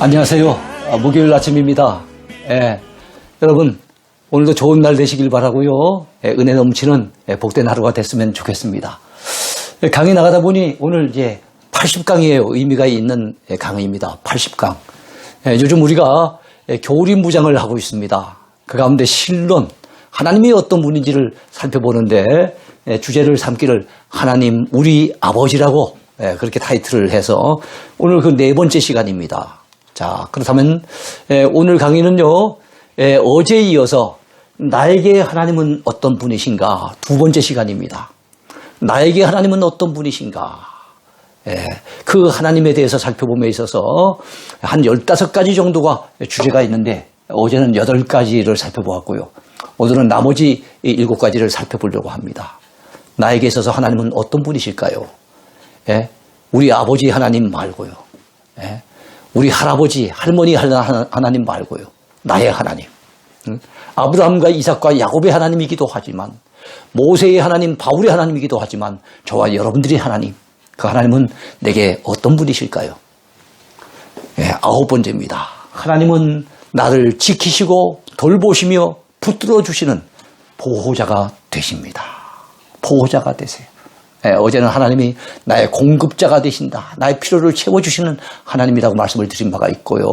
안녕하세요. 목요일 아침입니다. 여러분 오늘도 좋은 날 되시길 바라고요. 은혜 넘치는 복된 하루가 됐으면 좋겠습니다. 강의 나가다 보니 오늘 이제 80강이에요. 의미가 있는 강의입니다. 80강. 요즘 우리가 교리무장을 하고 있습니다. 그 가운데 실론, 하나님이 어떤 분인지를 살펴보는데 주제를 삼기를 하나님 우리 아버지라고 그렇게 타이틀을 해서 오늘 그 네 번째 시간입니다. 자, 그렇다면 오늘 강의는요, 어제에 이어서 나에게 하나님은 어떤 분이신가 두 번째 시간입니다. 나에게 하나님은 어떤 분이신가. 그 하나님에 대해서 살펴봄에 있어서 한 15가지 정도가 주제가 있는데 어제는 8가지를 살펴보았고요. 오늘은 나머지 7가지를 살펴보려고 합니다. 나에게 있어서 하나님은 어떤 분이실까요? 우리 아버지 하나님 말고요. 우리 할아버지, 할머니 하나님 말고요. 나의 하나님. 아브라함과 이삭과 야곱의 하나님이기도 하지만 모세의 하나님, 바울의 하나님이기도 하지만 저와 여러분들의 하나님, 그 하나님은 내게 어떤 분이실까요? 9번째입니다. 하나님은 나를 지키시고 돌보시며 붙들어 주시는 보호자가 되십니다. 보호자가 되세요. 어제는 하나님이 나의 공급자가 되신다. 나의 필요를 채워주시는 하나님이라고 말씀을 드린 바가 있고요.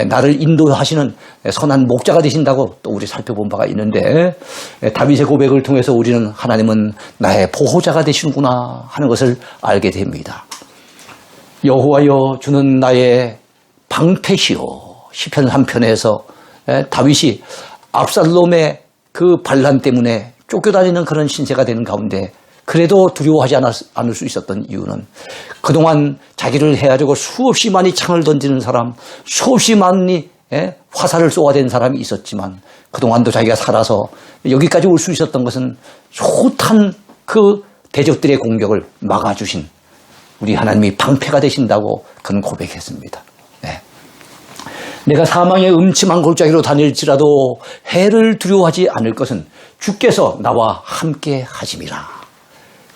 나를 인도하시는 선한 목자가 되신다고 또 우리 살펴본 바가 있는데 다윗의 고백을 통해서 우리는 하나님은 나의 보호자가 되시는구나 하는 것을 알게 됩니다. 여호와여 주는 나의 방패시오. 시편 3편에서 다윗이 압살롬의 그 반란 때문에 쫓겨다니는 그런 신세가 되는 가운데 그래도 두려워하지 않을 수 있었던 이유는 그동안 자기를 헤아리고 수없이 많이 창을 던지는 사람, 수없이 많이 화살을 쏘아댄 사람이 있었지만 그동안도 자기가 살아서 여기까지 올 수 있었던 것은 숱한 그 대적들의 공격을 막아주신 우리 하나님이 방패가 되신다고 그는 고백했습니다. 내가 사망의 음침한 골짜기로 다닐지라도 해를 두려워하지 않을 것은 주께서 나와 함께 하심이라.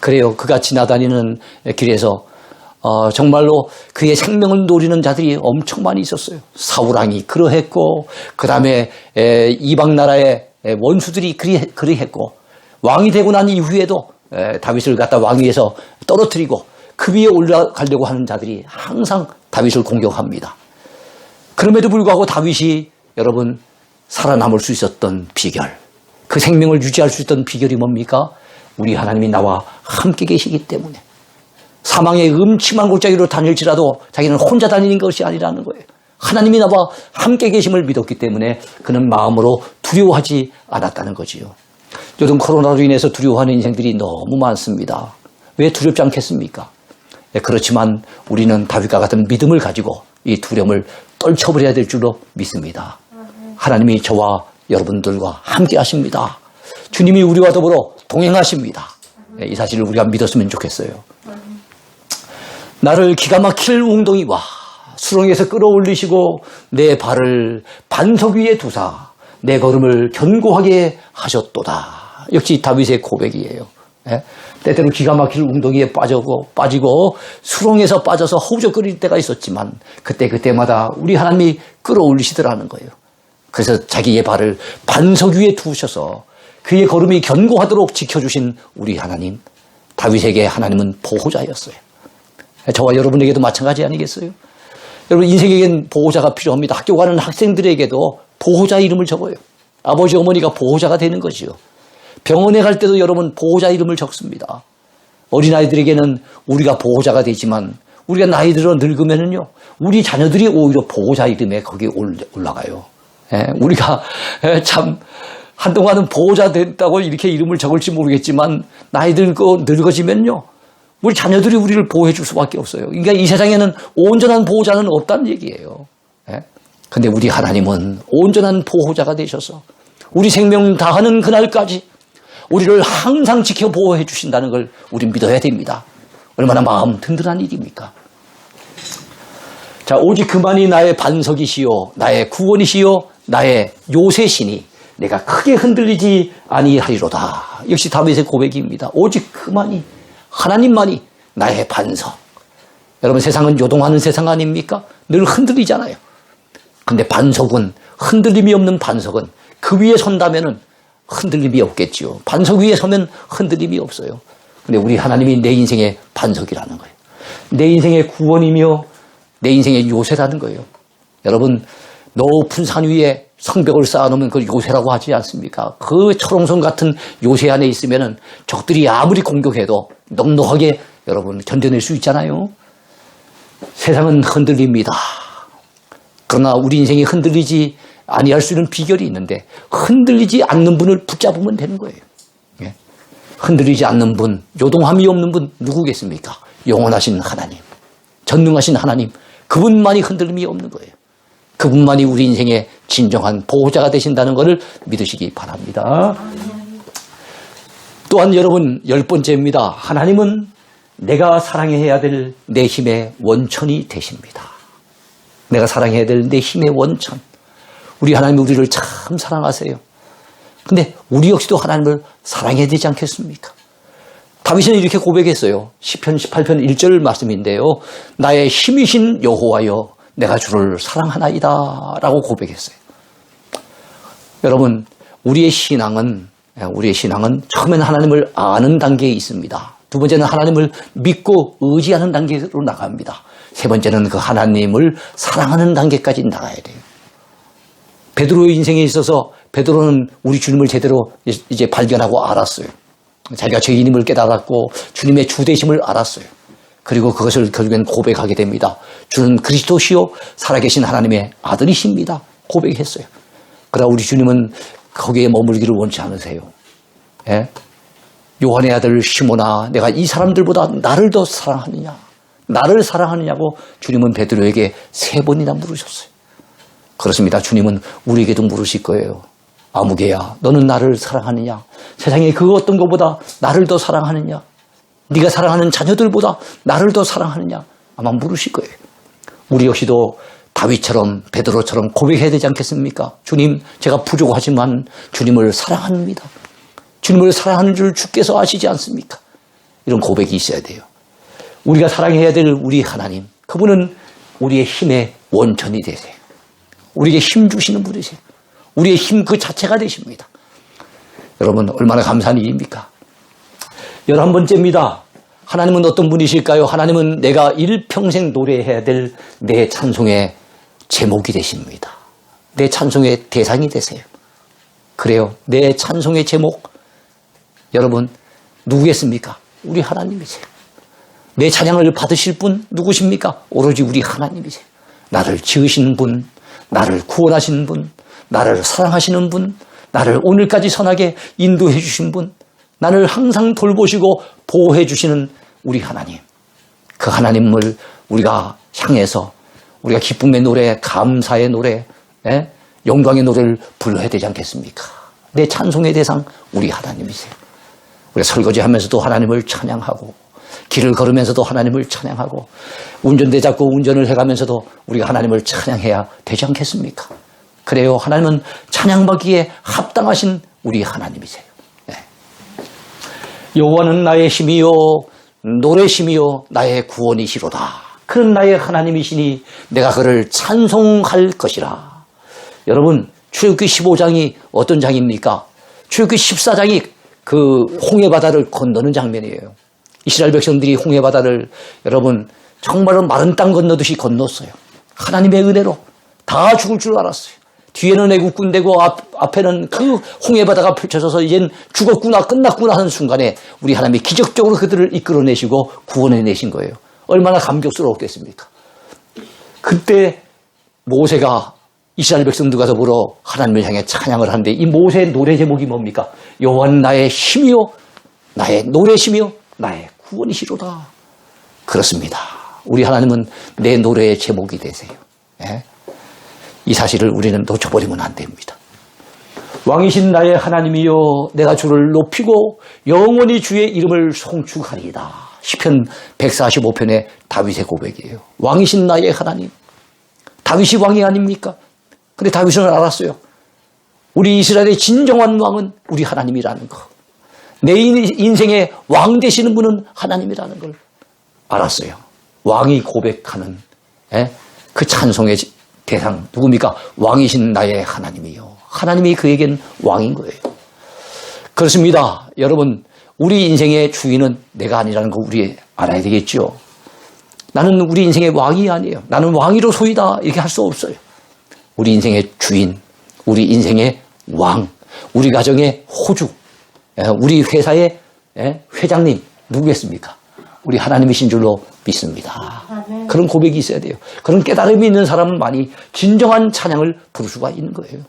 그래요. 그가 지나다니는 길에서 정말로 그의 생명을 노리는 자들이 엄청 많이 있었어요. 사울왕이 그러했고 그 다음에 이방 나라의 원수들이 그리했고 왕이 되고 난 이후에도 다윗을 갖다 왕위에서 떨어뜨리고 그 위에 올라가려고 하는 자들이 항상 다윗을 공격합니다. 그럼에도 불구하고 다윗이 여러분 살아남을 수 있었던 비결, 그 생명을 유지할 수 있었던 비결이 뭡니까? 우리 하나님이 나와 함께 계시기 때문에 사망의 음침한 골짜기로 다닐지라도 자기는 혼자 다니는 것이 아니라는 거예요. 하나님이 나와 함께 계심을 믿었기 때문에 그는 마음으로 두려워하지 않았다는 거지요. 요즘 코로나로 인해서 두려워하는 인생들이 너무 많습니다. 왜 두렵지 않겠습니까? 그렇지만 우리는 다윗과 같은 믿음을 가지고 이 두려움을 떨쳐버려야 될 줄로 믿습니다. 하나님이 저와 여러분들과 함께 하십니다. 주님이 우리와 더불어 동행하십니다. 이 사실을 우리가 믿었으면 좋겠어요. 나를 기가 막힐 웅덩이와 수렁에서 끌어올리시고 내 발을 반석 위에 두사 내 걸음을 견고하게 하셨도다. 역시 다윗의 고백이에요. 때때로 기가 막힐 웅덩이에 빠지고 수렁에서 빠져서 허우적거릴 때가 있었지만 그때마다 우리 하나님이 끌어올리시더라는 거예요. 그래서 자기의 발을 반석 위에 두셔서 그의 걸음이 견고하도록 지켜주신 우리 하나님, 다윗에게 하나님은 보호자였어요. 저와 여러분에게도 마찬가지 아니겠어요? 여러분 인생에겐 보호자가 필요합니다. 학교 가는 학생들에게도 보호자 이름을 적어요. 아버지 어머니가 보호자가 되는 거지요. 병원에 갈 때도 여러분 보호자 이름을 적습니다. 어린아이들에게는 우리가 보호자가 되지만 우리가 나이 들어 늙으면은요, 우리 자녀들이 오히려 보호자 이름에 거기에 올라가요. 우리가 참 한동안은 보호자 됐다고 이렇게 이름을 적을지 모르겠지만 나이 들고 늙어지면요, 우리 자녀들이 우리를 보호해 줄 수밖에 없어요. 그러니까 이 세상에는 온전한 보호자는 없다는 얘기예요. 그런데 우리 하나님은 온전한 보호자가 되셔서 우리 생명 다하는 그날까지 우리를 항상 지켜 보호해 주신다는 걸 우린 믿어야 됩니다. 얼마나 마음 든든한 일입니까? 자, 오직 그만이 나의 반석이시요 나의 구원이시요 나의 요새시니 내가 크게 흔들리지 아니하리로다. 역시 다윗의 고백입니다. 오직 그만이, 하나님만이 나의 반석, 여러분, 세상은 요동하는 세상 아닙니까? 늘 흔들리잖아요. 근데 반석은, 흔들림이 없는 반석은 그 위에 선다면은 흔들림이 없겠죠. 반석 위에 서면 흔들림이 없어요. 근데 우리 하나님이 내 인생의 반석이라는 거예요. 내 인생의 구원이며 내 인생의 요새라는 거예요. 여러분, 높은 산 위에 성벽을 쌓아놓으면 그걸 요새라고 하지 않습니까? 그 철옹성 같은 요새 안에 있으면은 적들이 아무리 공격해도 넉넉하게 여러분 견뎌낼 수 있잖아요. 세상은 흔들립니다. 그러나 우리 인생이 흔들리지 아니할 수 있는 비결이 있는데 흔들리지 않는 분을 붙잡으면 되는 거예요. 예? 흔들리지 않는 분, 요동함이 없는 분 누구겠습니까? 영원하신 하나님, 전능하신 하나님, 그분만이 흔들림이 없는 거예요. 그분만이 우리 인생의 진정한 보호자가 되신다는 것을 믿으시기 바랍니다. 또한 여러분 10번째입니다. 하나님은 내가 사랑해야 될 내 힘의 원천이 되십니다. 내가 사랑해야 될 내 힘의 원천. 우리 하나님이 우리를 참 사랑하세요. 근데 우리 역시도 하나님을 사랑해야 되지 않겠습니까? 다윗은 이렇게 고백했어요. 시편 18편 1절 말씀인데요. 나의 힘이신 여호와여 내가 주를 사랑하나이다 라고 고백했어요. 여러분, 우리의 신앙은 처음에는 하나님을 아는 단계에 있습니다. 두 번째는 하나님을 믿고 의지하는 단계로 나갑니다. 세 번째는 그 하나님을 사랑하는 단계까지 나가야 돼요. 베드로의 인생에 있어서 베드로는 우리 주님을 제대로 이제 발견하고 알았어요. 자기가 죄인임을 깨달았고 주님의 주되심을 알았어요. 그리고 그것을 결국엔 고백하게 됩니다. 주는 그리스도시요 살아계신 하나님의 아들이십니다. 고백했어요. 그러나 우리 주님은 거기에 머물기를 원치 않으세요. 예? 요한의 아들 시몬아, 내가 이 사람들보다 나를 더 사랑하느냐? 나를 사랑하느냐고 주님은 베드로에게 3번이나 물으셨어요. 그렇습니다. 주님은 우리에게도 물으실 거예요. 아무개야, 너는 나를 사랑하느냐? 세상에 그 어떤 것보다 나를 더 사랑하느냐? 네가 사랑하는 자녀들보다 나를 더 사랑하느냐? 아마 물으실 거예요. 우리 역시도 다윗처럼 베드로처럼 고백해야 되지 않겠습니까? 주님, 제가 부족하지만 주님을 사랑합니다. 주님을 사랑하는 줄 주께서 아시지 않습니까? 이런 고백이 있어야 돼요. 우리가 사랑해야 될 우리 하나님, 그분은 우리의 힘의 원천이 되세요. 우리에게 힘 주시는 분이세요. 우리의 힘 그 자체가 되십니다. 여러분, 얼마나 감사한 일입니까? 11번째입니다. 하나님은 어떤 분이실까요? 하나님은 내가 일평생 노래해야 될 내 찬송의 제목이 되십니다. 내 찬송의 대상이 되세요. 그래요. 내 찬송의 제목, 여러분 누구겠습니까? 우리 하나님이세요. 내 찬양을 받으실 분 누구십니까? 오로지 우리 하나님이세요. 나를 지으시는 분, 나를 구원하시는 분, 나를 사랑하시는 분, 나를 오늘까지 선하게 인도해 주신 분, 나를 항상 돌보시고 보호해 주시는 우리 하나님. 그 하나님을 우리가 향해서 우리가 기쁨의 노래, 감사의 노래, 영광의 노래를 불러야 되지 않겠습니까? 내 찬송의 대상 우리 하나님이세요. 우리가 설거지하면서도 하나님을 찬양하고, 길을 걸으면서도 하나님을 찬양하고, 운전대 잡고 운전을 해가면서도 우리가 하나님을 찬양해야 되지 않겠습니까? 그래요. 하나님은 찬양받기에 합당하신 우리 하나님이세요. 네. 여호와는 나의 힘이요 노래심이요 나의 구원이시로다. 그는 나의 하나님이시니 내가 그를 찬송할 것이라. 여러분, 출애굽기 15장이 어떤 장입니까? 출애굽기 14장이 그 홍해바다를 건너는 장면이에요. 이스라엘 백성들이 홍해바다를 여러분 정말로 마른 땅 건너듯이 건넜어요. 하나님의 은혜로 다 죽을 줄 알았어요. 뒤에는 애국 군대고 앞에는 그 홍해바다가 펼쳐져서 이젠 죽었구나 끝났구나 하는 순간에 우리 하나님이 기적적으로 그들을 이끌어내시고 구원해내신 거예요. 얼마나 감격스러웠겠습니까? 그때 모세가 이스라엘 백성들과 더불어 하나님을 향해 찬양을 하는데 이 모세의 노래 제목이 뭡니까? 여호와는 나의 힘이요 나의 노래심이요 나의 구원이시로다. 그렇습니다. 우리 하나님은 내 노래의 제목이 되세요. 예? 이 사실을 우리는 놓쳐버리면 안 됩니다. 왕이신 나의 하나님이여 내가 주를 높이고 영원히 주의 이름을 송축하리이다. 시편 145편의 다윗의 고백이에요. 왕이신 나의 하나님. 다윗이 왕이 아닙니까? 근데 다윗은 알았어요. 우리 이스라엘의 진정한 왕은 우리 하나님이라는 거. 내 인생의 왕 되시는 분은 하나님이라는 걸 알았어요. 왕이 고백하는 그 찬송의 대상 누굽니까? 왕이신 나의 하나님이요. 하나님이 그에겐 왕인 거예요. 그렇습니다. 여러분, 우리 인생의 주인은 내가 아니라는 거 우리 알아야 되겠죠. 나는 우리 인생의 왕이 아니에요. 나는 왕이로 소이다 이렇게 할 수 없어요. 우리 인생의 주인, 우리 인생의 왕, 우리 가정의 호주, 우리 회사의 회장님 누구겠습니까? 우리 하나님이신 줄로 믿습니다. 그런 고백이 있어야 돼요. 그런 깨달음이 있는 사람은 많이 진정한 찬양을 부를 수가 있는 거예요.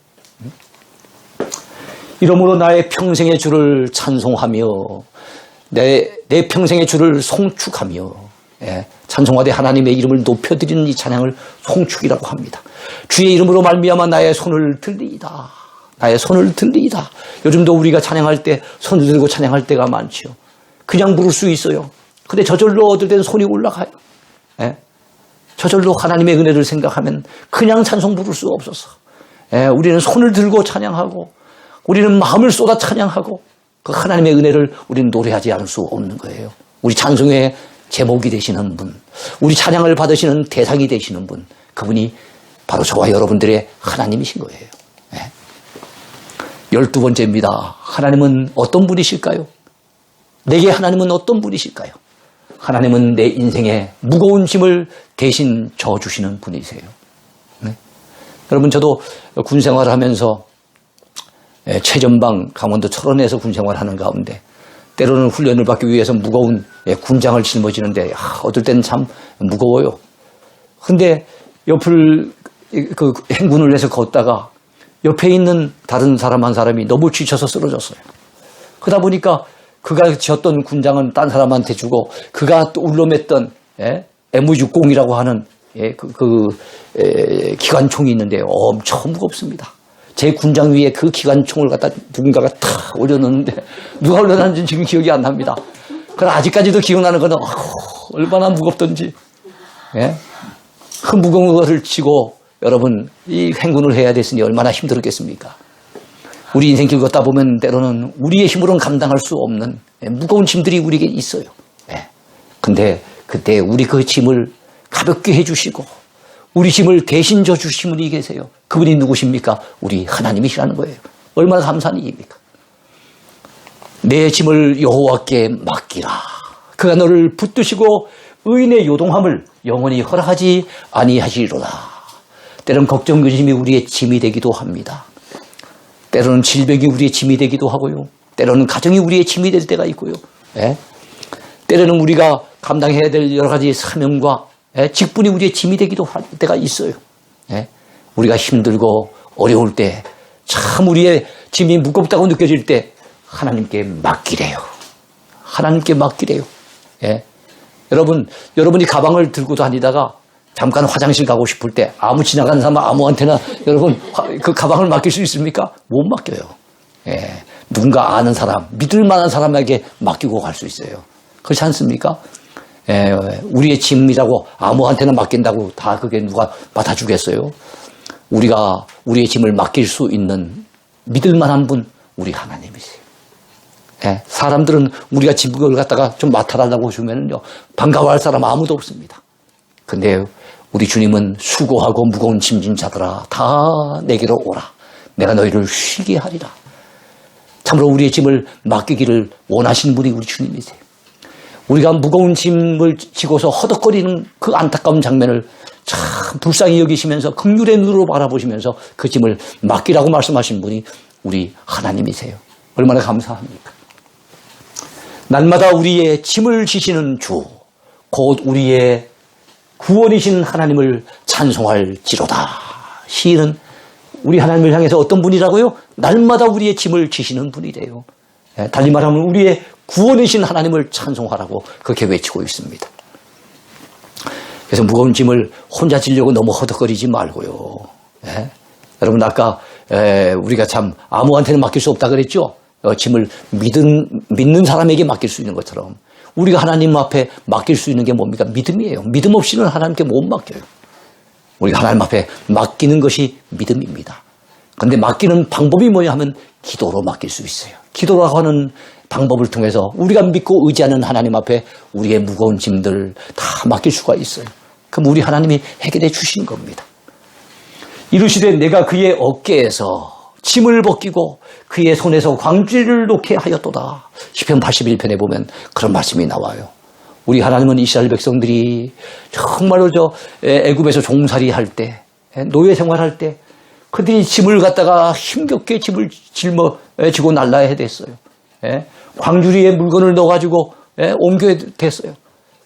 이러므로 나의 평생의 주를 찬송하며 내 평생의 주를 송축하며 찬송하되 하나님의 이름을 높여드리는 이 찬양을 송축이라고 합니다. 주의 이름으로 말미암아 나의 손을 들리이다. 나의 손을 들리이다. 요즘도 우리가 찬양할 때 손을 들고 찬양할 때가 많죠. 그냥 부를 수 있어요. 근데 저절로 얻을 때는 손이 올라가요. 저절로 하나님의 은혜를 생각하면 그냥 찬송 부를 수 없어서 우리는 손을 들고 찬양하고 우리는 마음을 쏟아 찬양하고 그 하나님의 은혜를 우리는 노래하지 않을 수 없는 거예요. 우리 찬송의 제목이 되시는 분, 우리 찬양을 받으시는 대상이 되시는 분, 그분이 바로 저와 여러분들의 하나님이신 거예요. 12번째입니다. 하나님은 어떤 분이실까요? 내게 하나님은 어떤 분이실까요? 하나님은 내 인생의 무거운 짐을 대신 져주시는 분이세요. 여러분, 저도 군 생활을 하면서 최전방 강원도 철원에서 군 생활하는 가운데 때로는 훈련을 받기 위해서 무거운 군장을 짊어지는데 어떨 때는 참 무거워요. 근데 옆을 그 행군을 해서 걷다가 옆에 있는 다른 사람 한 사람이 너무 지쳐서 쓰러졌어요. 그러다 보니까 그가 지었던 군장은 딴 사람한테 주고 그가 또 울려맸던 M60이라고 하는 기관총이 있는데 엄청 무겁습니다. 제 군장 위에 그 기관총을 갖다 누군가가 탁 올려놓는데 누가 올려놨는지 지금 기억이 안 납니다. 그러나 아직까지도 기억나는 거는 얼마나 무겁던지. 그 무거운 것을 치고 여러분 이 행군을 해야 됐으니 얼마나 힘들었겠습니까? 우리 인생길 걷다 보면 때로는 우리의 힘으로는 감당할 수 없는 무거운 짐들이 우리에게 있어요. 근데 그때 우리 그 짐을 가볍게 해주시고 우리 짐을 대신 져주신 분이 계세요. 그분이 누구십니까? 우리 하나님이시라는 거예요. 얼마나 감사한 일입니까? 내 짐을 여호와께 맡기라. 그가 너를 붙드시고 의인의 요동함을 영원히 허락하지 아니하시리로다. 때로는 걱정, 근심이 우리의 짐이 되기도 합니다. 때로는 질병이 우리의 짐이 되기도 하고요. 때로는 가정이 우리의 짐이 될 때가 있고요. 때로는 우리가 감당해야 될 여러 가지 사명과 직분이 우리의 짐이 되기도 할 때가 있어요. 우리가 힘들고 어려울 때, 참 우리의 짐이 무겁다고 느껴질 때 하나님께 맡기래요. 하나님께 맡기래요. 여러분이 가방을 들고 다니다가 잠깐 화장실 가고 싶을 때 아무 지나가는 사람 아무한테나 여러분 그 가방을 맡길 수 있습니까? 못 맡겨요. 누군가 아는 사람, 믿을 만한 사람에게 맡기고 갈 수 있어요. 그렇지 않습니까? 우리의 짐이라고 아무한테나 맡긴다고 다 그게 누가 맡아주겠어요? 우리가 우리의 짐을 맡길 수 있는 믿을 만한 분, 우리 하나님이세요. 사람들은 우리가 짐을 갖다가 좀 맡아달라고 주면요, 반가워할 사람 아무도 없습니다. 근데 우리 주님은 수고하고 무거운 짐진 자들아, 다 내게로 오라. 내가 너희를 쉬게 하리라. 참으로 우리의 짐을 맡기기를 원하시는 분이 우리 주님이세요. 우리가 무거운 짐을 지고서 허덕거리는 그 안타까운 장면을 참 불쌍히 여기시면서 긍휼의 눈으로 바라보시면서 그 짐을 맡기라고 말씀하신 분이 우리 하나님이세요. 얼마나 감사합니까? 날마다 우리의 짐을 지시는 주, 곧 우리의 구원이신 하나님을 찬송할지로다. 시인은 우리 하나님을 향해서 어떤 분이라고요? 날마다 우리의 짐을 지시는 분이래요. 달리 말하면 우리의 구원이신 하나님을 찬송하라고 그렇게 외치고 있습니다. 그래서 무거운 짐을 혼자 지려고 너무 허덕거리지 말고요. 여러분 아까 우리가 참 아무한테는 맡길 수 없다 그랬죠? 짐을 믿는 사람에게 맡길 수 있는 것처럼 우리가 하나님 앞에 맡길 수 있는 게 뭡니까? 믿음이에요. 믿음 없이는 하나님께 못 맡겨요. 우리가 하나님 앞에 맡기는 것이 믿음입니다. 그런데 맡기는 방법이 뭐냐 하면 기도로 맡길 수 있어요. 기도라고 하는 방법을 통해서 우리가 믿고 의지하는 하나님 앞에 우리의 무거운 짐들 다 맡길 수가 있어요. 그럼 우리 하나님이 해결해 주시는 겁니다. 이르시되 내가 그의 어깨에서 짐을 벗기고 그의 손에서 광주리를 놓게 하였도다. 시편 81편에 보면 그런 말씀이 나와요. 우리 하나님은 이스라엘 백성들이 정말로 애굽에서 종살이 할 때, 노예 생활할 때 그들이 짐을 갖다가 힘겹게 짐을 짊어지고 날라야 됐어요. 광주리에 물건을 넣어가지고 옮겨야 됐어요.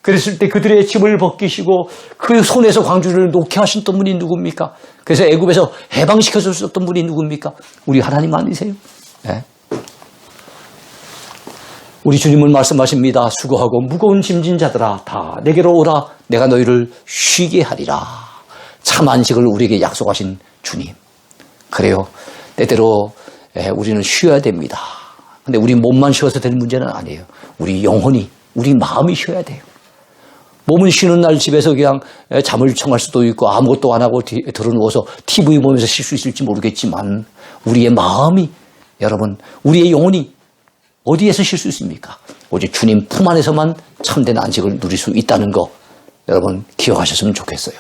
그랬을 때 그들의 짐을 벗기시고 그 손에서 광주리를 놓게 하셨던 분이 누굽니까? 그래서 애굽에서 해방시켜 주셨던 분이 누굽니까? 우리 하나님 아니세요? 우리 주님은 말씀하십니다. 수고하고 무거운 짐진 자들아 다 내게로 오라. 내가 너희를 쉬게 하리라. 참 안식을 우리에게 약속하신 주님. 그래요. 때때로 우리는 쉬어야 됩니다. 근데 우리 몸만 쉬어서 될 문제는 아니에요. 우리 영혼이, 우리 마음이 쉬어야 돼요. 몸은 쉬는 날 집에서 그냥 잠을 청할 수도 있고 아무것도 안 하고 들어누워서 TV 보면서 쉴 수 있을지 모르겠지만 우리의 마음이, 여러분, 우리의 영혼이 어디에서 쉴 수 있습니까? 오직 주님 품 안에서만 참된 안식을 누릴 수 있다는 거 여러분 기억하셨으면 좋겠어요.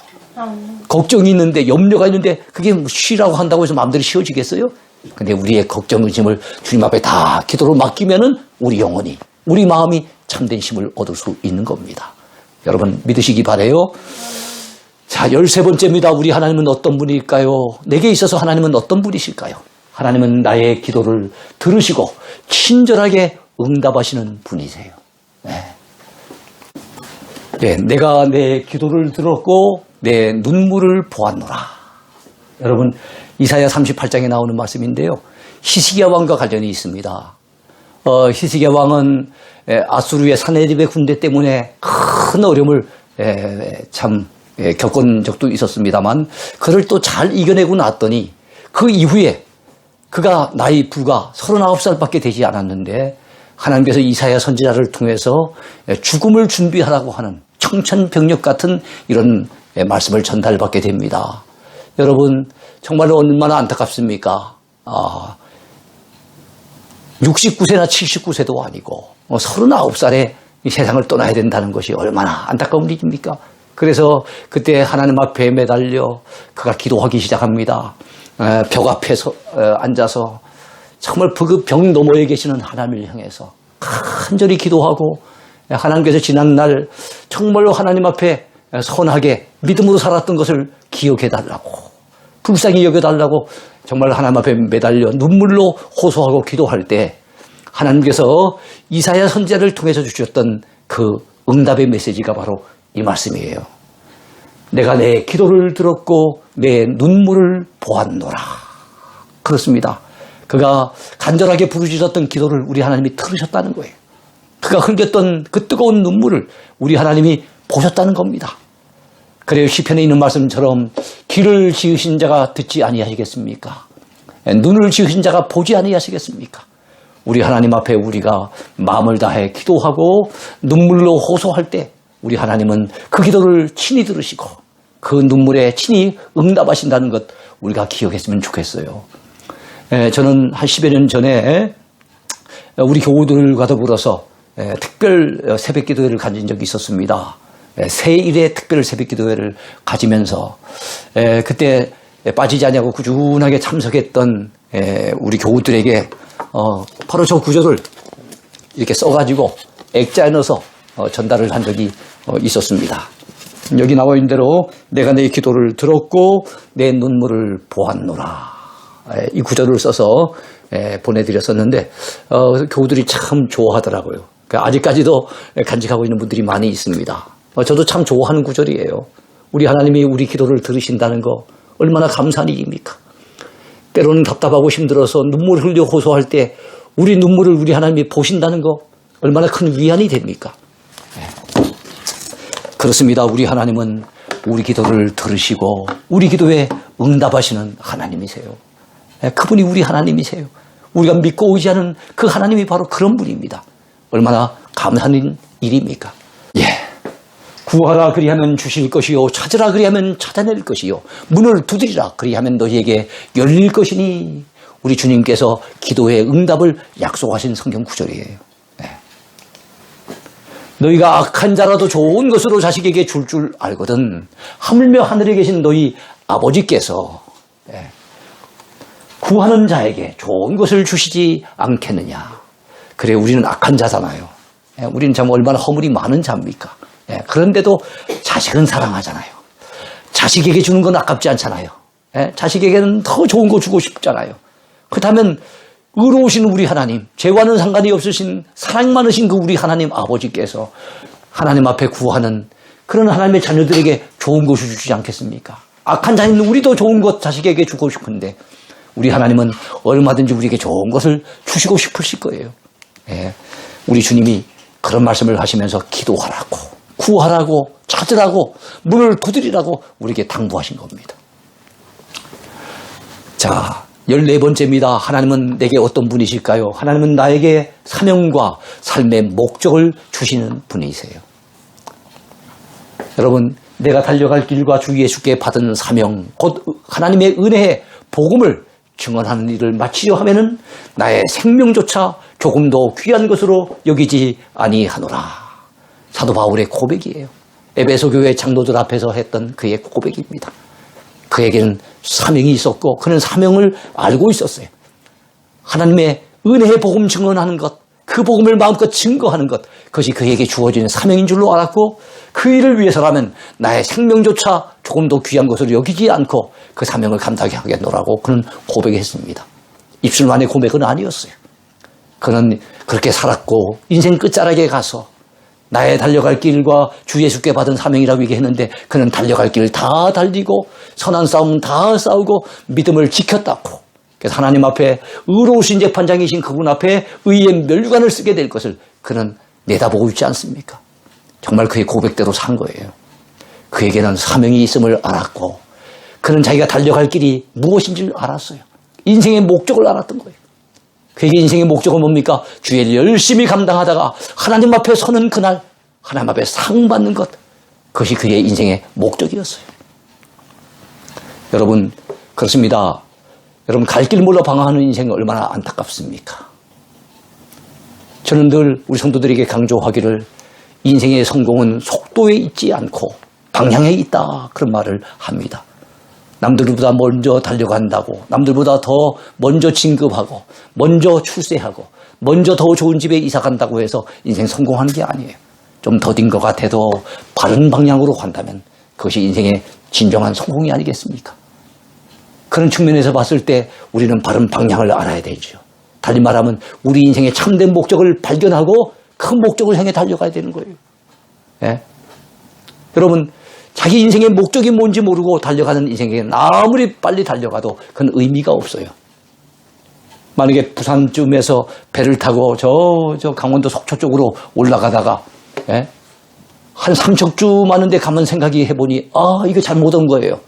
걱정이 있는데, 염려가 있는데 그게 쉬라고 한다고 해서 마음대로 쉬어지겠어요? 근데 우리의 걱정의 짐을 주님 앞에 다 기도로 맡기면은 우리 영혼이, 우리 마음이 참된 힘을 얻을 수 있는 겁니다. 여러분 믿으시기 바라요. 자, 13번째입니다. 우리 하나님은 어떤 분일까요? 내게 있어서 하나님은 어떤 분이실까요? 하나님은 나의 기도를 들으시고 친절하게 응답하시는 분이세요. 네, 내가 내 기도를 들었고 내 눈물을 보았노라. 여러분 이사야 38장에 나오는 말씀인데요. 히스기야 왕과 관련이 있습니다. 히스기야 왕은 아수르의 사네립의 군대 때문에 큰 어려움을 겪은 적도 있었습니다만 그를 또 잘 이겨내고 났더니 그 이후에 그가 나이 불과 39살밖에 되지 않았는데 하나님께서 이사야 선지자를 통해서 죽음을 준비하라고 하는 청천벽력 같은 이런 말씀을 전달받게 됩니다. 여러분 정말로 얼마나 안타깝습니까? 69세나 79세도 아니고 39살에 이 세상을 떠나야 된다는 것이 얼마나 안타까운 일입니까? 그래서 그때 하나님 앞에 매달려 그가 기도하기 시작합니다. 벽 앞에 앉아서 정말 그 벽 너머에 계시는 하나님을 향해서 간절히 기도하고 하나님께서 지난날 정말로 하나님 앞에 선하게 믿음으로 살았던 것을 기억해달라고, 불쌍히 여겨달라고 정말 하나님 앞에 매달려 눈물로 호소하고 기도할 때 하나님께서 이사야 선지자를 통해서 주셨던 그 응답의 메시지가 바로 이 말씀이에요. 내가 내 기도를 들었고 내 눈물을 보았노라. 그렇습니다. 그가 간절하게 부르짖었던 기도를 우리 하나님이 들으셨다는 거예요. 그가 흘렸던 그 뜨거운 눈물을 우리 하나님이 보셨다는 겁니다. 그래요. 시편에 있는 말씀처럼 귀를 지으신 자가 듣지 아니하시겠습니까? 눈을 지으신 자가 보지 아니하시겠습니까? 우리 하나님 앞에 우리가 마음을 다해 기도하고 눈물로 호소할 때 우리 하나님은 그 기도를 친히 들으시고 그 눈물에 친히 응답하신다는 것 우리가 기억했으면 좋겠어요. 저는 한 10여 년 전에 우리 교우들과 더불어서 특별 새벽 기도회를 가진 적이 있었습니다. 새1의 특별 새벽 기도회를 가지면서 그때 빠지지 않냐고 꾸준하게 참석했던 우리 교우들에게 바로 저 구절을 이렇게 써가지고 액자에 넣어서 전달을 한 적이 있었습니다. 여기 나와 있는 대로 내가 내 기도를 들었고 내 눈물을 보았노라. 이 구절을 써서 보내드렸었는데 교우들이 참 좋아하더라고요. 아직까지도 간직하고 있는 분들이 많이 있습니다. 저도 참 좋아하는 구절이에요. 우리 하나님이 우리 기도를 들으신다는 거 얼마나 감사한 일입니까? 때로는 답답하고 힘들어서 눈물 흘려 호소할 때 우리 눈물을 우리 하나님이 보신다는 거 얼마나 큰 위안이 됩니까? 그렇습니다. 우리 하나님은 우리 기도를 들으시고 우리 기도에 응답하시는 하나님이세요. 그분이 우리 하나님이세요. 우리가 믿고 의지하는 그 하나님이 바로 그런 분입니다. 얼마나 감사한 일입니까? 구하라 그리하면 주실 것이요 찾으라 그리하면 찾아낼 것이요 문을 두드리라 그리하면 너희에게 열릴 것이니 우리 주님께서 기도의 응답을 약속하신 성경 구절이에요. 너희가 악한 자라도 좋은 것으로 자식에게 줄 알거든. 하물며 하늘에 계신 너희 아버지께서 구하는 자에게 좋은 것을 주시지 않겠느냐. 그래, 우리는 악한 자잖아요. 우리는 참 얼마나 허물이 많은 자입니까? 그런데도 자식은 사랑하잖아요. 자식에게 주는 건 아깝지 않잖아요. 자식에게는 더 좋은 거 주고 싶잖아요. 그렇다면 의로우신 우리 하나님, 죄와는 상관이 없으신 사랑 많으신 그 우리 하나님 아버지께서 하나님 앞에 구하는 그런 하나님의 자녀들에게 좋은 것을 주지 않겠습니까? 악한 자인 우리도 좋은 것 자식에게 주고 싶은데 우리 하나님은 얼마든지 우리에게 좋은 것을 주시고 싶으실 거예요. 우리 주님이 그런 말씀을 하시면서 기도하라고, 구하라고, 찾으라고, 문을 두드리라고 우리에게 당부하신 겁니다. 자, 14번째입니다. 하나님은 내게 어떤 분이실까요? 하나님은 나에게 사명과 삶의 목적을 주시는 분이세요. 여러분, 내가 달려갈 길과 주 예수께 받은 사명, 곧 하나님의 은혜의 복음을 증언하는 일을 마치려 하면은 나의 생명조차 조금도 귀한 것으로 여기지 아니하노라. 사도 바울의 고백이에요. 에베소 교회 장로들 앞에서 했던 그의 고백입니다. 그에게는 사명이 있었고 그는 사명을 알고 있었어요. 하나님의 은혜의 복음 증언하는 것, 그 복음을 마음껏 증거하는 것, 그것이 그에게 주어진 사명인 줄로 알았고 그 일을 위해서라면 나의 생명조차 조금도 귀한 것으로 여기지 않고 그 사명을 감당하게 하겠노라고 그는 고백했습니다. 입술만의 고백은 아니었어요. 그는 그렇게 살았고 인생 끝자락에 가서 나의 달려갈 길과 주 예수께 받은 사명이라고 얘기했는데 그는 달려갈 길을 다 달리고 선한 싸움 다 싸우고 믿음을 지켰다고. 그래서 하나님 앞에 의로우신 재판장이신 그분 앞에 의의 멸류관을 쓰게 될 것을 그는 내다보고 있지 않습니까? 정말 그의 고백대로 산 거예요. 그에게는 사명이 있음을 알았고 그는 자기가 달려갈 길이 무엇인지를 알았어요. 인생의 목적을 알았던 거예요. 그에게 인생의 목적은 뭡니까? 주의 일 열심히 감당하다가 하나님 앞에 서는 그날 하나님 앞에 상 받는 것, 그것이 그의 인생의 목적이었어요. 여러분, 그렇습니다. 여러분, 갈 길 몰라 방황하는 인생이 얼마나 안타깝습니까? 저는 늘 우리 성도들에게 강조하기를 인생의 성공은 속도에 있지 않고 방향에 있다, 그런 말을 합니다. 남들보다 먼저 달려간다고, 남들보다 더 먼저 진급하고, 먼저 출세하고, 먼저 더 좋은 집에 이사 간다고 해서 인생 성공하는 게 아니에요. 좀 더딘 것 같아도 바른 방향으로 간다면 그것이 인생의 진정한 성공이 아니겠습니까? 그런 측면에서 봤을 때 우리는 바른 방향을 알아야 되죠. 달리 말하면 우리 인생의 참된 목적을 발견하고 그 목적을 향해 달려가야 되는 거예요. 예? 여러분, 자기 인생의 목적이 뭔지 모르고 달려가는 인생에게는 아무리 빨리 달려가도 그건 의미가 없어요. 만약에 부산쯤에서 배를 타고 저 강원도 속초 쪽으로 올라가다가 한 삼척주 많은데 가면 생각이 해보니 이거 잘못 온 거예요.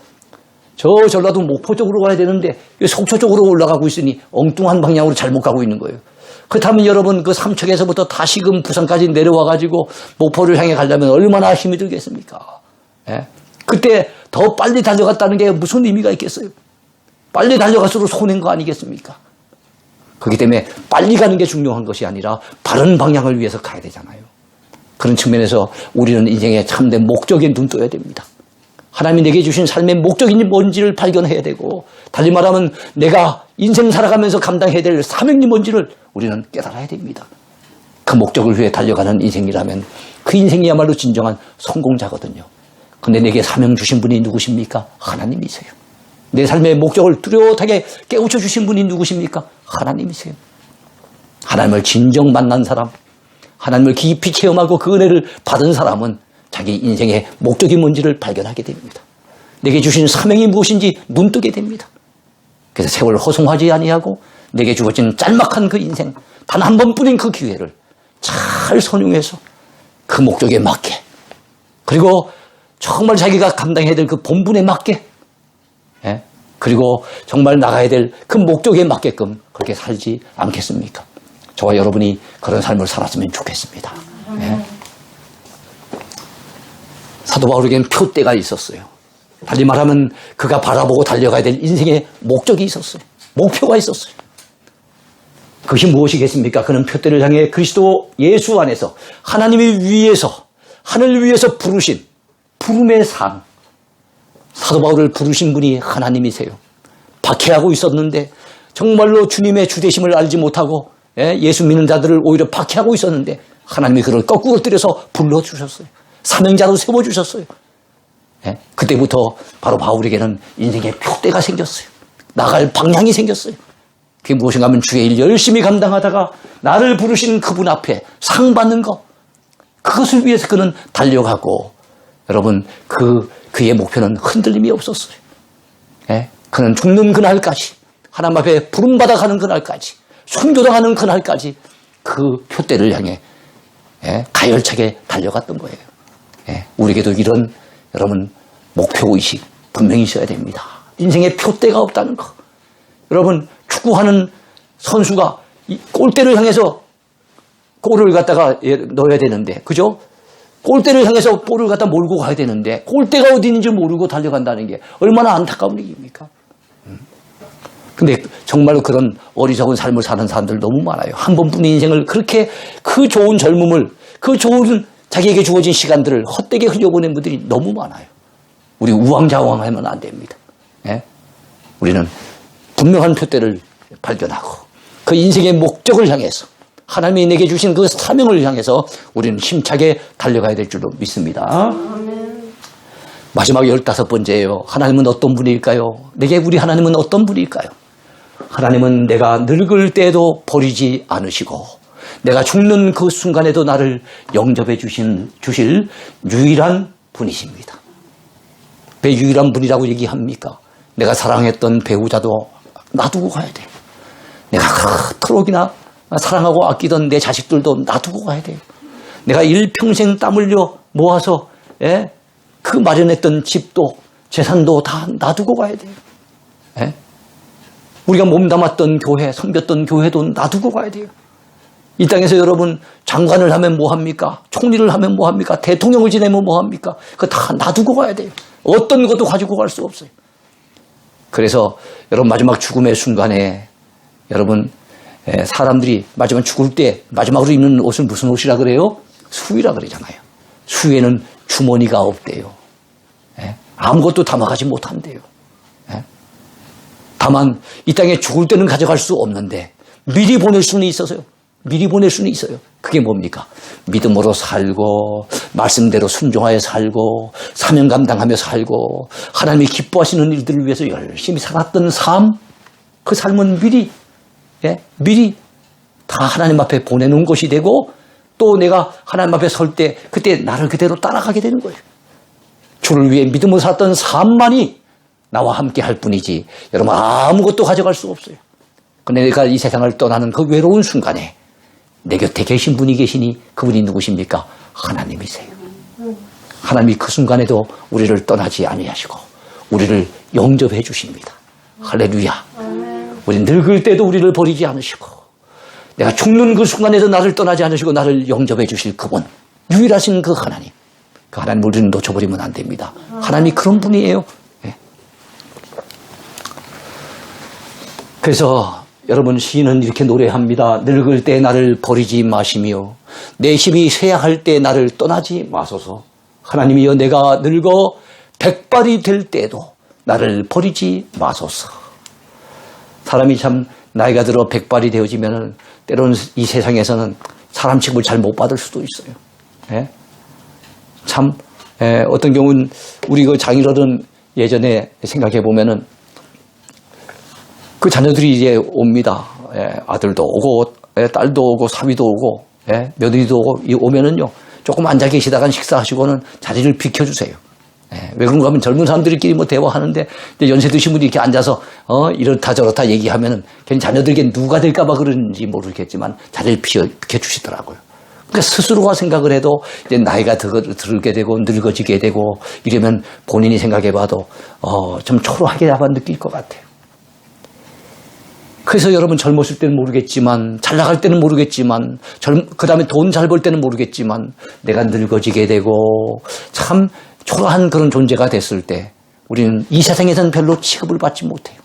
저 전라도 목포 쪽으로 가야 되는데 속초 쪽으로 올라가고 있으니 엉뚱한 방향으로 잘못 가고 있는 거예요. 그렇다면 여러분 그 삼척에서부터 다시금 부산까지 내려와가지고 목포를 향해 가려면 얼마나 힘이 들겠습니까? 그때 더 빨리 달려갔다는 게 무슨 의미가 있겠어요? 빨리 달려갈수록 손해인 거 아니겠습니까? 그렇기 때문에 빨리 가는 게 중요한 것이 아니라 바른 방향을 위해서 가야 되잖아요. 그런 측면에서 우리는 인생의 참된 목적에 눈떠야 됩니다. 하나님이 내게 주신 삶의 목적이 뭔지를 발견해야 되고, 달리 말하면 내가 인생 살아가면서 감당해야 될 사명이 뭔지를 우리는 깨달아야 됩니다. 그 목적을 위해 달려가는 인생이라면 그 인생이야말로 진정한 성공자거든요. 근데 내게 사명 주신 분이 누구십니까? 하나님이세요. 내 삶의 목적을 뚜렷하게 깨우쳐 주신 분이 누구십니까? 하나님이세요. 하나님을 진정 만난 사람, 하나님을 깊이 체험하고 그 은혜를 받은 사람은 자기 인생의 목적이 뭔지를 발견하게 됩니다. 내게 주신 사명이 무엇인지 눈뜨게 됩니다. 그래서 세월 허송하지 아니하고 내게 주어진 짤막한 그 인생, 단 한 번뿐인 그 기회를 잘 선용해서 그 목적에 맞게, 그리고 정말 자기가 감당해야 될 그 본분에 맞게, 그리고 정말 나가야 될 그 목적에 맞게끔 그렇게 살지 않겠습니까? 저와 여러분이 그런 삶을 살았으면 좋겠습니다. 사도 바울에게는 표대가 있었어요. 달리 말하면 그가 바라보고 달려가야 될 인생의 목적이 있었어요. 목표가 있었어요. 그것이 무엇이겠습니까? 그는 표대를 향해 그리스도 예수 안에서 하나님이 위에서 하늘 위에서 부르신 부름의 상. 사도 바울을 부르신 분이 하나님이세요. 박해하고 있었는데 정말로 주님의 주되심을 알지 못하고 예수 믿는 자들을 오히려 박해하고 있었는데 하나님이 그를 거꾸로 들여서 불러주셨어요. 사명자로 세워주셨어요. 그때부터 바로 바울에게는 인생의 표대가 생겼어요. 나갈 방향이 생겼어요. 그게 무엇인가 하면 주의 일 열심히 감당하다가 나를 부르신 그분 앞에 상 받는 것, 그것을 위해서 그는 달려가고, 여러분 그의 목표는 흔들림이 없었어요. 그는 죽는 그날까지, 하나님 앞에 부름받아 가는 그날까지, 순교당하는 그날까지 그 표대를 향해 가열차게 달려갔던 거예요. 우리에게도 이런 여러분 목표의식 분명히 있어야 됩니다. 인생에 표대가 없다는 거. 여러분 축구하는 선수가 골대를 향해서 골을 갖다가 넣어야 되는데, 그죠? 골대를 향해서 볼을 갖다 몰고 가야 되는데 골대가 어디 있는지 모르고 달려간다는 게 얼마나 안타까운 일입니까? 근데 정말로 그런 어리석은 삶을 사는 사람들 너무 많아요. 한 번뿐인 인생을 그렇게 그 좋은 젊음을, 그 좋은 자기에게 주어진 시간들을 헛되게 흘려보낸 분들이 너무 많아요. 우리 우왕좌왕하면 안 됩니다. 우리는 분명한 표대를 발견하고 그 인생의 목적을 향해서 하나님이 내게 주신 그 사명을 향해서 우리는 힘차게 달려가야 될 줄로 믿습니다. 마지막 15번째예요. 하나님은 어떤 분일까요? 내게 우리 하나님은 어떤 분일까요? 하나님은 내가 늙을 때에도 버리지 않으시고 내가 죽는 그 순간에도 나를 영접해 주실 유일한 분이십니다. 왜 유일한 분이라고 얘기합니까? 내가 사랑했던 배우자도 놔두고 가야 돼요. 내가 그토록이나 사랑하고 아끼던 내 자식들도 놔두고 가야 돼요. 내가 일평생 땀 흘려 모아서 그 마련했던 집도 재산도 다 놔두고 가야 돼요. 우리가 몸담았던 교회, 섬겼던 교회도 놔두고 가야 돼요. 이 땅에서 여러분 장관을 하면 뭐합니까? 총리를 하면 뭐합니까? 대통령을 지내면 뭐합니까? 그거 다 놔두고 가야 돼요. 어떤 것도 가지고 갈 수 없어요. 그래서 여러분 마지막 죽음의 순간에 여러분 사람들이 마지막 죽을 때 마지막으로 입는 옷은 무슨 옷이라 그래요? 수의라 그러잖아요. 수의에는 주머니가 없대요. 아무것도 담아가지 못한대요. 다만 이 땅에 죽을 때는 가져갈 수 없는데 미리 보낼 수는 있어서요. 미리 보낼 수는 있어요. 그게 뭡니까? 믿음으로 살고 말씀대로 순종하여 살고 사명 감당하며 살고 하나님이 기뻐하시는 일들을 위해서 열심히 살았던 삶, 그 삶은 미리 다 하나님 앞에 보내놓은 것이 되고 또 내가 하나님 앞에 설 때 그때 나를 그대로 따라가게 되는 거예요. 주를 위해 믿음으로 살았던 삶만이 나와 함께 할 뿐이지 여러분 아무것도 가져갈 수 없어요. 근데 내가 이 세상을 떠나는 그 외로운 순간에 내 곁에 계신 분이 계시니 그분이 누구십니까? 하나님이세요. 하나님이 그 순간에도 우리를 떠나지 아니하시고 우리를 영접해 주십니다. 할렐루야. 우리 늙을 때도 우리를 버리지 않으시고 내가 죽는 그 순간에도 나를 떠나지 않으시고 나를 영접해 주실 그분, 유일하신 그 하나님, 그 하나님을 우리는 놓쳐버리면 안 됩니다. 하나님이 그런 분이에요. 그래서 여러분 시인은 이렇게 노래합니다. 늙을 때 나를 버리지 마시며 내 힘이 쇠약할 때 나를 떠나지 마소서. 하나님이여 내가 늙어 백발이 될 때도 나를 버리지 마소서. 사람이 참 나이가 들어 백발이 되어지면 때로는 이 세상에서는 사람 취급을 잘 못 받을 수도 있어요. 참 어떤 경우는 우리 그 장인어른 예전에 생각해 보면은 그 자녀들이 이제 옵니다. 아들도 오고 딸도 오고 사위도 오고 며느리도 오고 오면은요 조금 앉아 계시다가 식사하시고는 자리를 비켜주세요. 왜 그런가 하면 젊은 사람들끼리 뭐 대화하는데 이제 연세 드신 분이 이렇게 앉아서 이렇다 저렇다 얘기하면은 괜히 자녀들에게 누가 될까봐 그런지 모르겠지만 자리를 비켜주시더라고요. 그러니까 스스로가 생각을 해도 이제 나이가 들게 되고 늙어지게 되고 이러면 본인이 생각해봐도 좀 초라하게 느낄 것 같아요. 그래서 여러분 젊었을 때는 모르겠지만 잘 나갈 때는 모르겠지만 그 다음에 돈 잘 벌 때는 모르겠지만 내가 늙어지게 되고 참 초라한 그런 존재가 됐을 때 우리는 이 세상에서는 별로 취급을 받지 못해요.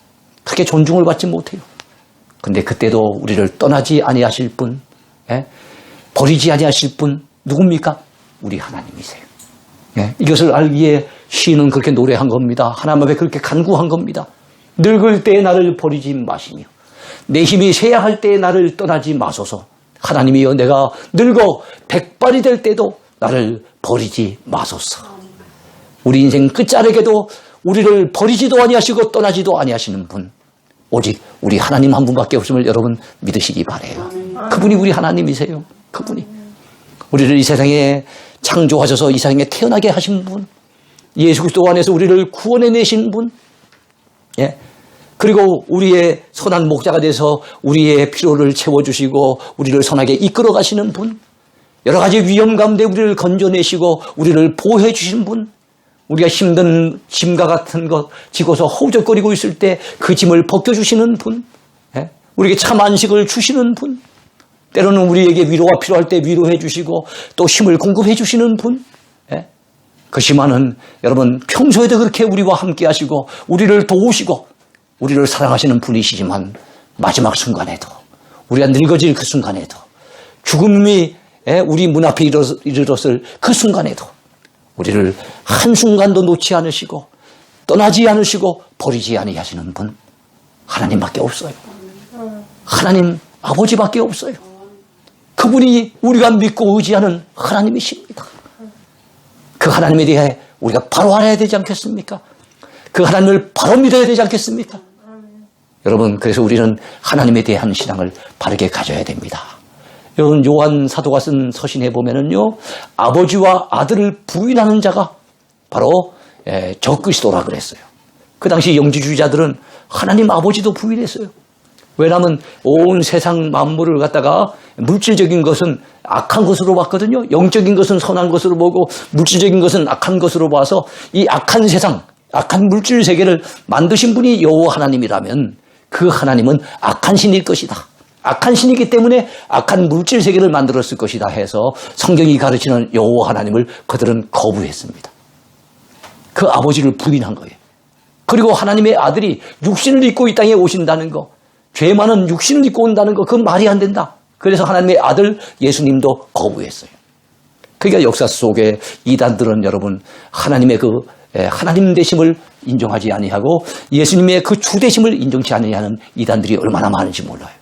크게 존중을 받지 못해요. 근데 그때도 우리를 떠나지 아니하실 분, 버리지 아니하실 분 누굽니까? 우리 하나님이세요. 이것을 알기에 시인은 그렇게 노래한 겁니다. 하나님 앞에 그렇게 간구한 겁니다. 늙을 때에 나를 버리지 마시며 내 힘이 쇠약할 때에 나를 떠나지 마소서. 하나님이여, 내가 늙어 백발이 될 때도 나를 버리지 마소서. 우리 인생 끝자락에도 우리를 버리지도 아니하시고 떠나지도 아니하시는 분, 오직 우리 하나님 한 분밖에 없음을 여러분 믿으시기 바라요. 그분이 우리 하나님이세요. 그분이 우리를 이 세상에 창조하셔서 이 세상에 태어나게 하신 분, 예수 그리스도 안에서 우리를 구원해내신 분, 그리고 우리의 선한 목자가 돼서 우리의 필요를 채워주시고 우리를 선하게 이끌어 가시는 분, 여러 가지 위험 가운데 우리를 건져내시고 우리를 보호해 주시는 분, 우리가 힘든 짐과 같은 것 지고서 허우적거리고 있을 때 그 짐을 벗겨주시는 분, 우리에게 참 안식을 주시는 분, 때로는 우리에게 위로가 필요할 때 위로해 주시고 또 힘을 공급해 주시는 분, 그렇지만은 여러분 평소에도 그렇게 우리와 함께 하시고 우리를 도우시고 우리를 사랑하시는 분이시지만 마지막 순간에도, 우리가 늙어질 그 순간에도, 죽음이 우리 문 앞에 이르렀을 그 순간에도 우리를 한순간도 놓지 않으시고 떠나지 않으시고 버리지 아니하시는 분, 하나님밖에 없어요. 하나님 아버지밖에 없어요. 그분이 우리가 믿고 의지하는 하나님이십니다. 그 하나님에 대해 우리가 바로 알아야 되지 않겠습니까? 그 하나님을 바로 믿어야 되지 않겠습니까? 여러분, 그래서 우리는 하나님에 대한 신앙을 바르게 가져야 됩니다. 여러분, 요한 사도가 쓴 서신에 보면은요, 아버지와 아들을 부인하는 자가 바로 적그리스도라 그랬어요. 그 당시 영지주의자들은 하나님 아버지도 부인했어요. 왜냐하면 온 세상 만물을 갖다가 물질적인 것은 악한 것으로 봤거든요. 영적인 것은 선한 것으로 보고 물질적인 것은 악한 것으로 봐서 이 악한 세상, 악한 물질 세계를 만드신 분이 여호와 하나님이라면 그 하나님은 악한 신일 것이다. 악한 신이기 때문에 악한 물질 세계를 만들었을 것이다 해서 성경이 가르치는 여호와 하나님을 그들은 거부했습니다. 그 아버지를 부인한 거예요. 그리고 하나님의 아들이 육신을 입고 이 땅에 오신다는 거, 죄 많은 육신을 입고 온다는 거, 그건 말이 안 된다. 그래서 하나님의 아들 예수님도 거부했어요. 그러니까 역사 속에 이단들은 여러분 하나님의 그 하나님 되심을 인정하지 아니하고 예수님의 그 주 되심을 인정치 아니하는 이단들이 얼마나 많은지 몰라요.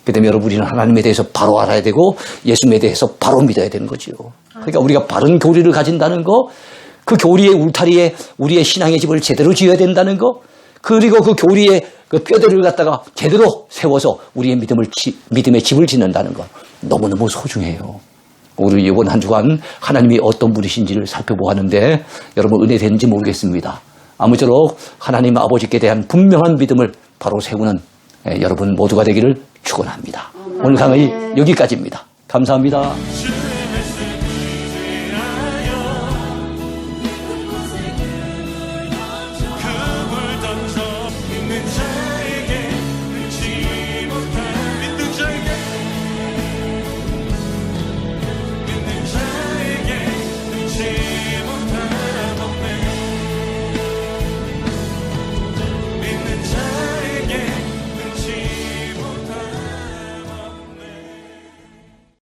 그 때문에 여러분, 우리는 하나님에 대해서 바로 알아야 되고 예수님에 대해서 바로 믿어야 되는 거지요. 그러니까 우리가 바른 교리를 가진다는 거, 그 교리의 울타리에 우리의 신앙의 집을 제대로 지어야 된다는 거, 그리고 그 교리의 그 뼈대를 갖다가 제대로 세워서 우리의 믿음의 집을 짓는다는 것, 너무너무 소중해요. 우리 이번 한 주간 하나님이 어떤 분이신지를 살펴보았는데 여러분 은혜 되는지 모르겠습니다. 아무쪼록 하나님 아버지께 대한 분명한 믿음을 바로 세우는 여러분 모두가 되기를 축원합니다. 오늘 강의 여기까지입니다. 감사합니다.